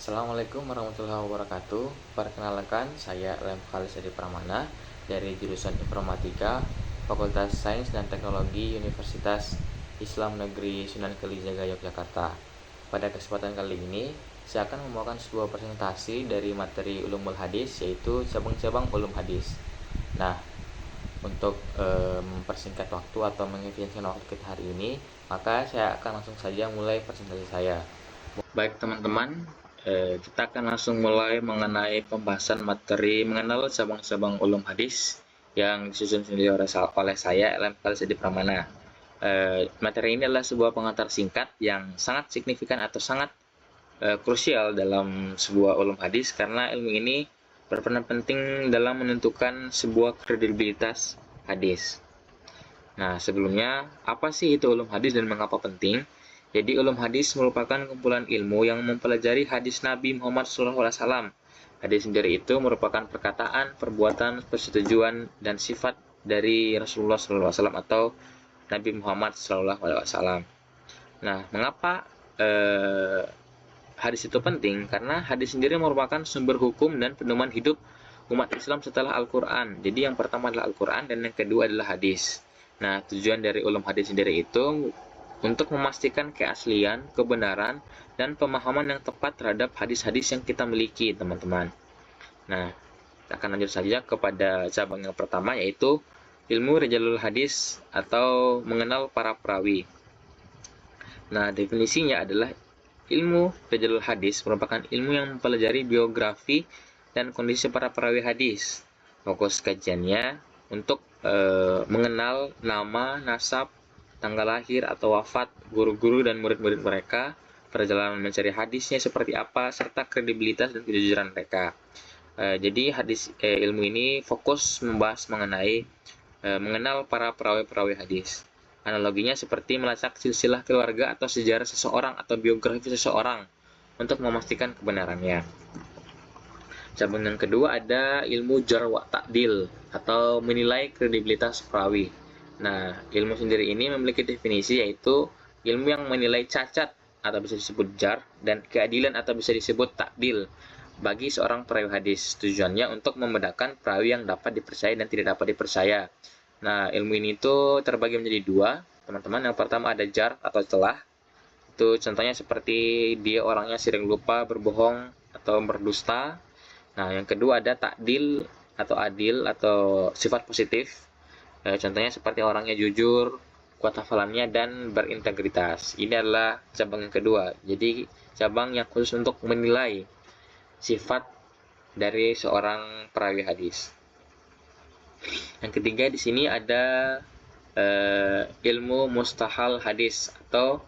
Assalamualaikum warahmatullahi wabarakatuh. Perkenalkan, saya Lem Khalis Adi Pramana dari jurusan Informatika, Fakultas Sains dan Teknologi Universitas Islam Negeri Sunan Kalijaga, Yogyakarta. Pada kesempatan kali ini, saya akan membawakan sebuah presentasi dari materi Ulumul Hadis, yaitu cabang-cabang ulum hadis. Nah, untuk mempersingkat waktu atau mengefisiensikan waktu kita hari ini, maka saya akan langsung saja mulai presentasi saya. Baik teman-teman, kita akan langsung mulai mengenai pembahasan materi mengenal cabang-cabang ulum hadis yang disusun sendiri oleh saya, LM Khalis Adi Pramana. Materi ini adalah sebuah pengantar singkat yang sangat signifikan atau sangat krusial dalam sebuah ulum hadis, karena ilmu ini berperan penting dalam menentukan sebuah kredibilitas hadis. Nah, sebelumnya, apa sih itu ulum hadis dan mengapa penting? Jadi, ulum hadis merupakan kumpulan ilmu yang mempelajari hadis Nabi Muhammad SAW. Hadis sendiri itu merupakan perkataan, perbuatan, persetujuan, dan sifat dari Rasulullah SAW atau Nabi Muhammad SAW. Nah, mengapa hadis itu penting? Karena hadis sendiri merupakan sumber hukum dan pedoman hidup umat Islam setelah Al-Quran. Jadi yang pertama adalah Al-Quran dan yang kedua adalah hadis. Nah, tujuan dari ulum hadis sendiri itu untuk memastikan keaslian, kebenaran, dan pemahaman yang tepat terhadap hadis-hadis yang kita miliki, teman-teman. Nah, kita akan lanjut saja kepada cabang yang pertama, yaitu ilmu Rijalul Hadis atau mengenal para perawi. Nah, definisinya adalah ilmu Rijalul Hadis merupakan ilmu yang mempelajari biografi dan kondisi para perawi hadis. Fokus kajiannya untuk mengenal nama, nasab, tanggal lahir atau wafat guru-guru dan murid-murid mereka, perjalanan mencari hadisnya seperti apa, serta kredibilitas dan kejujuran mereka. Jadi ilmu ini fokus membahas mengenai mengenal para perawi-perawi hadis. Analoginya seperti melacak silsilah keluarga atau sejarah seseorang atau biografi seseorang untuk memastikan kebenarannya. Cabang yang kedua ada ilmu jarh wa ta'dil atau menilai kredibilitas perawi. Nah, ilmu sendiri ini memiliki definisi, yaitu ilmu yang menilai cacat atau bisa disebut jarh dan keadilan atau bisa disebut ta'dil bagi seorang perawi hadis. Tujuannya untuk membedakan perawi yang dapat dipercaya dan tidak dapat dipercaya. Nah, ilmu ini tuh terbagi menjadi dua, teman-teman. Yang pertama ada jarh atau celah. Itu contohnya seperti dia orangnya sering lupa, berbohong, atau berdusta. Nah, yang kedua ada takdil atau adil atau sifat positif. Contohnya seperti orangnya jujur, kuat hafalannya, dan berintegritas. Ini adalah cabang yang kedua. Jadi, cabang yang khusus untuk menilai sifat dari seorang perawi hadis. Yang ketiga di sini ada ilmu mustahal hadis atau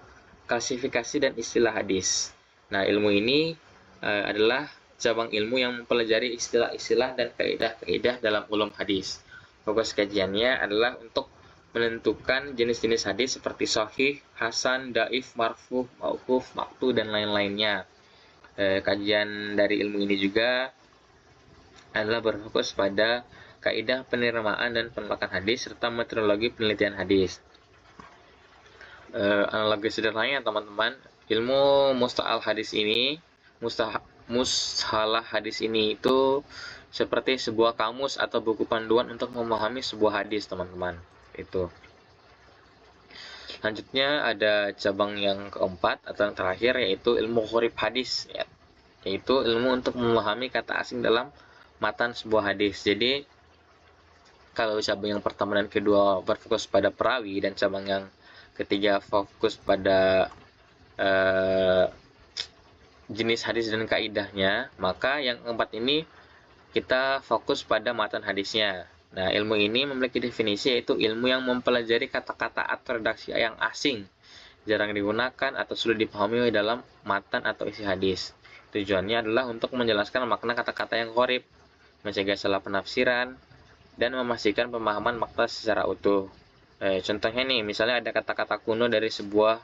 klasifikasi dan istilah hadis. Nah, ilmu ini adalah cabang ilmu yang mempelajari istilah-istilah dan kaidah-kaidah dalam ulum hadis. Fokus kajiannya adalah untuk menentukan jenis-jenis hadis seperti sahih, hasan, daif, marfuh, mauquf, maqtu, dan lain-lainnya. Kajian dari ilmu ini juga adalah berfokus pada kaidah penerimaan dan penolakan hadis serta metodologi penelitian hadis. Analogi sederhananya teman-teman, ilmu mustalah hadis ini itu seperti sebuah kamus atau buku panduan untuk memahami sebuah hadis, teman-teman. Itu. Selanjutnya ada cabang yang keempat atau yang terakhir, yaitu ilmu gharib hadis, yaitu ilmu untuk memahami kata asing dalam matan sebuah hadis. Jadi kalau cabang yang pertama dan kedua berfokus pada perawi dan cabang yang ketiga fokus pada jenis hadis dan kaidahnya, maka yang keempat ini kita fokus pada matan hadisnya. Nah, ilmu ini memiliki definisi, yaitu ilmu yang mempelajari kata-kata atau redaksi yang asing, jarang digunakan atau sulit dipahami dalam matan atau isi hadis. Tujuannya adalah untuk menjelaskan makna kata-kata yang gharib, mencegah salah penafsiran, dan memastikan pemahaman makna secara utuh. Contohnya nih, misalnya ada kata-kata kuno dari sebuah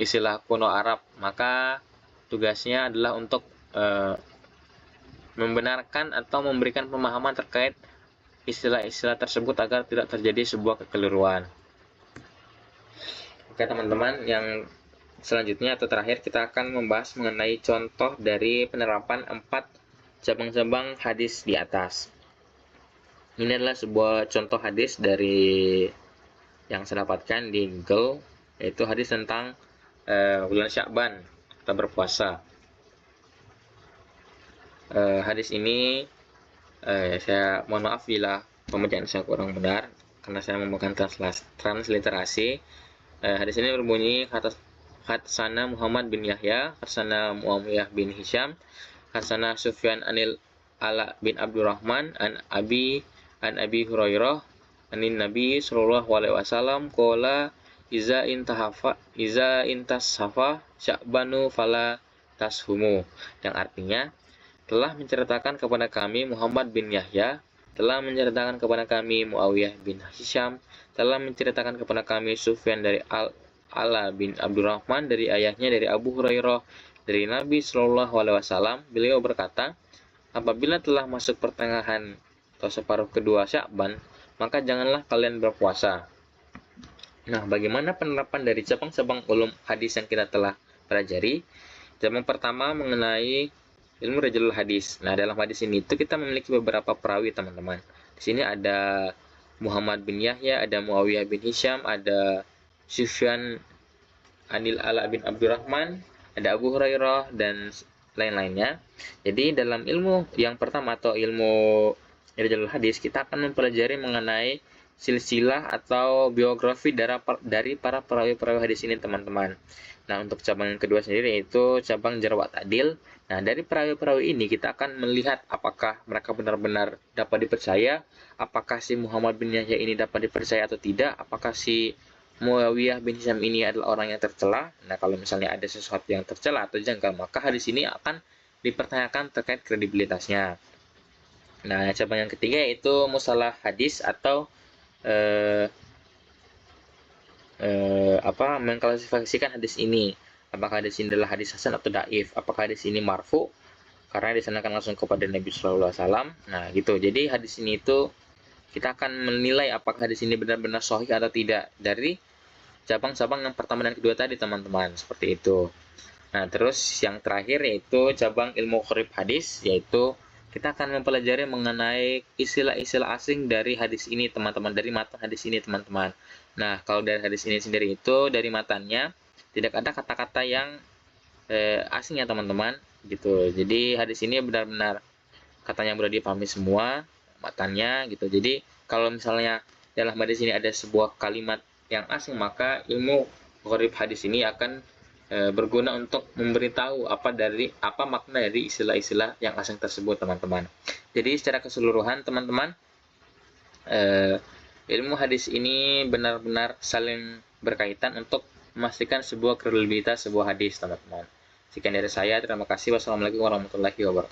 istilah kuno Arab, maka tugasnya adalah untuk membenarkan atau memberikan pemahaman terkait istilah-istilah tersebut agar tidak terjadi sebuah kekeliruan. Oke teman-teman, yang selanjutnya atau terakhir kita akan membahas mengenai contoh dari penerapan 4 cabang-cabang hadis di atas. Ini adalah sebuah contoh hadis dari yang saya dapatkan di Google, yaitu hadis tentang bulan Sya'ban atau berpuasa. Hadis ini saya mohon maaf bila pembacaan saya kurang benar karena saya memakan transliterasi. Hadis ini berbunyi Hatsana Muhammad bin Yahya, Hatsana Muawiyah bin Hisham, Hatsana Sufyan anil Ala bin Abdurrahman an Abi Hurairah anin Nabi sallallahu alaihi wasallam qala iza intashafa sya'banu fala tashumu, yang artinya telah menceritakan kepada kami Muhammad bin Yahya, telah menceritakan kepada kami Muawiyah bin Hisham, telah menceritakan kepada kami Sufyan dari Ala bin Abdurrahman dari ayahnya dari Abu Hurairah dari Nabi Shallallahu Alaihi Wasallam. Beliau berkata, apabila telah masuk pertengahan atau separuh kedua Sya'ban, maka janganlah kalian berpuasa. Nah, bagaimana penerapan dari cabang-cabang ulum hadis yang kita telah pelajari? Cabang pertama mengenai ilmu rijalul hadis. Nah, dalam hadis ini itu kita memiliki beberapa perawi, teman-teman. Di sini ada Muhammad bin Yahya, ada Muawiyah bin Hisham, ada Sufyan anil Ala bin Abdurrahman, ada Abu Hurairah, dan lain-lainnya. Jadi dalam ilmu yang pertama atau ilmu rijalul hadis, kita akan mempelajari mengenai silsilah atau biografi dari para perawi-perawi hadis ini, teman-teman. Nah, untuk cabang yang kedua sendiri yaitu cabang jarh wa ta'dil. Nah, dari perawi-perawi ini kita akan melihat apakah mereka benar-benar dapat dipercaya, apakah si Muhammad bin Yahya ini dapat dipercaya atau tidak, apakah si Muawiyah bin Hisham ini adalah orang yang tercela. Nah, kalau misalnya ada sesuatu yang tercela atau janggal, maka hadis ini akan dipertanyakan terkait kredibilitasnya. Nah, cabang yang ketiga yaitu musalah hadis atau mengklasifikasikan hadis ini. Apakah hadis ini adalah hadis hasan atau dhaif? Apakah hadis ini marfu karena disanakan langsung kepada Nabi Shallallahu Alaihi Wasallam. Nah, gitu. Jadi hadis ini itu kita akan menilai apakah hadis ini benar-benar sahih atau tidak dari cabang-cabang yang pertama dan kedua tadi, teman-teman. Seperti itu. Nah, terus yang terakhir yaitu cabang ilmu gharib hadis, yaitu kita akan mempelajari mengenai istilah-istilah asing dari hadis ini, teman-teman, dari matan hadis ini, teman-teman. Nah, kalau dari hadis ini sendiri itu dari matannya tidak ada kata-kata yang asing ya, teman-teman, gitu. Jadi hadis ini benar-benar katanya mudah dipahami semua matannya, gitu. Jadi kalau misalnya dalam hadis ini ada sebuah kalimat yang asing, maka ilmu gharib hadis ini akan berguna untuk memberitahu apa makna dari istilah-istilah yang asing tersebut, teman-teman. Jadi secara keseluruhan, teman-teman, ilmu hadis ini benar-benar saling berkaitan untuk memastikan sebuah kredibilitas sebuah hadis, teman-teman. Sekian dari saya, terima kasih. Wassalamualaikum warahmatullahi wabarakatuh.